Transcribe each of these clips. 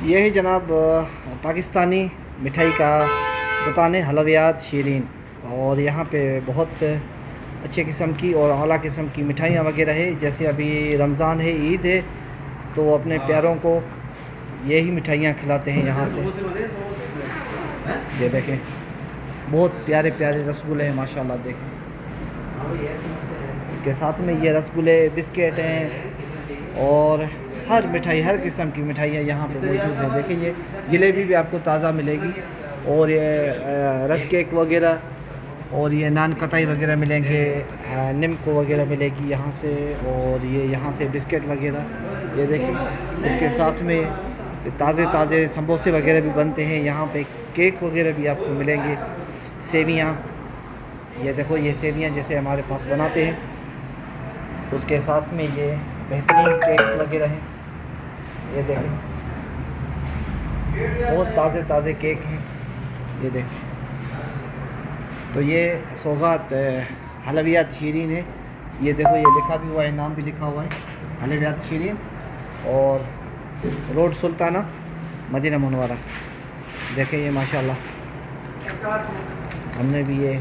ये है जनाब पाकिस्तानी मिठाई का दुकान है हलवियात शीरीन। और यहाँ पे बहुत अच्छे किस्म की और आला किस्म की मिठाइयाँ वगैरह है। जैसे अभी रमज़ान है, ईद है, तो अपने प्यारों को यही मिठाइयाँ खिलाते हैं यहाँ से। ये देखें, बहुत प्यारे प्यारे रसगुल्ले हैं माशाल्लाह। देखें, इसके साथ में ये रसगुल्ले, बिस्किट हैं और हर मिठाई, हर किस्म की मिठाइयाँ यहाँ पे मौजूद है। देखिए, ये जलेबी भी आपको ताज़ा मिलेगी और ये रस केक वगैरह और ये नान कताई वगैरह मिलेंगे, निमको वगैरह मिलेगी यहाँ से। और ये यहाँ से बिस्किट वगैरह, ये देखिए। इसके साथ में ताज़े ताज़े समोसे वगैरह भी बनते हैं यहाँ पे। केक वगैरह भी आपको मिलेंगे, सेवियाँ, ये देखो, ये सेवियाँ जैसे हमारे पास बनाते हैं। उसके साथ में ये बेहतरीन केक्स वगैरह हैं, ये देखें, बहुत ताज़े ताज़े केक हैं, ये देखें। तो ये सौगात हलवियात शीरीन है। ये देखो, ये लिखा भी हुआ है, नाम भी लिखा हुआ है, हलवियात शीरीन और रोड सुल्ताना, मदीना मुनव्वरा। देखें, ये माशाल्लाह हमने भी ये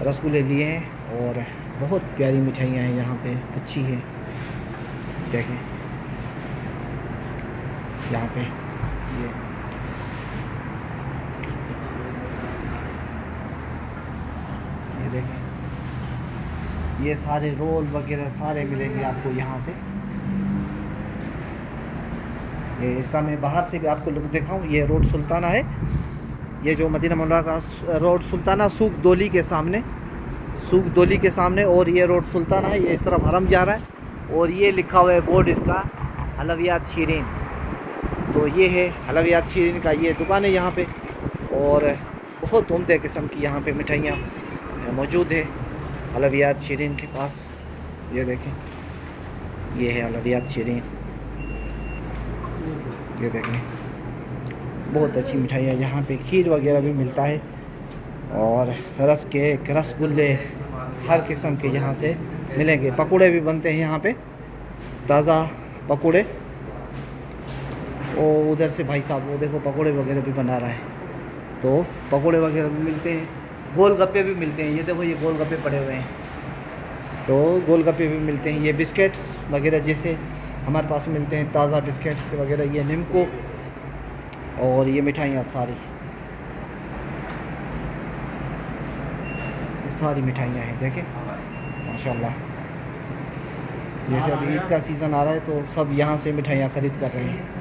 रसगुल्ले लिए हैं और बहुत प्यारी मिठाइयाँ हैं यहाँ पे, अच्छी है। देखें यहाँ पे ये देखें, ये सारे रोल वगैरह सारे मिलेंगे आपको यहाँ से। ये इसका मैं बाहर से भी आपको लुक दिखाऊं। ये रोड सुल्ताना है, ये जो मदीना मुनव्वरा का रोड सुल्ताना, सूक दोली के सामने, सूक दोली के सामने। और ये रोड सुल्ताना है, ये इस तरफ हरम जा रहा है और ये लिखा हुआ है बोर्ड इसका हलवियात शीरीन। तो ये है हलवियात शीरीन का ये दुकान है यहाँ पे। और बहुत उम्दे किस्म की यहाँ पे मिठाइयाँ मौजूद है हलवियात शीरीन के पास। ये देखें, ये है हलवियात शीरीन, ये देखें, बहुत अच्छी मिठाइयाँ यहाँ पे। खीर वगैरह भी मिलता है और रस केक, रसगुल्ले, हर किस्म के यहाँ से मिलेंगे। पकौड़े भी बनते हैं यहाँ पे, ताज़ा पकौड़े। और उधर से भाई साहब वो देखो पकौड़े वगैरह भी बना रहा है, तो पकौड़े वगैरह भी मिलते हैं। गोलगप्पे भी मिलते हैं, ये देखो, ये गोलगप्पे पड़े हुए हैं, तो गोलगप्पे भी मिलते हैं। ये बिस्किट्स वगैरह जैसे हमारे पास मिलते हैं, ताज़ा बिस्किट्स वगैरह, ये निमको और ये मिठाइयाँ सारी मिठाइयाँ हैं। देखें माशाल्लाह, जैसे अभी ईद का सीज़न आ रहा है तो सब यहाँ से मिठाइयाँ ख़रीद कर रहे हैं।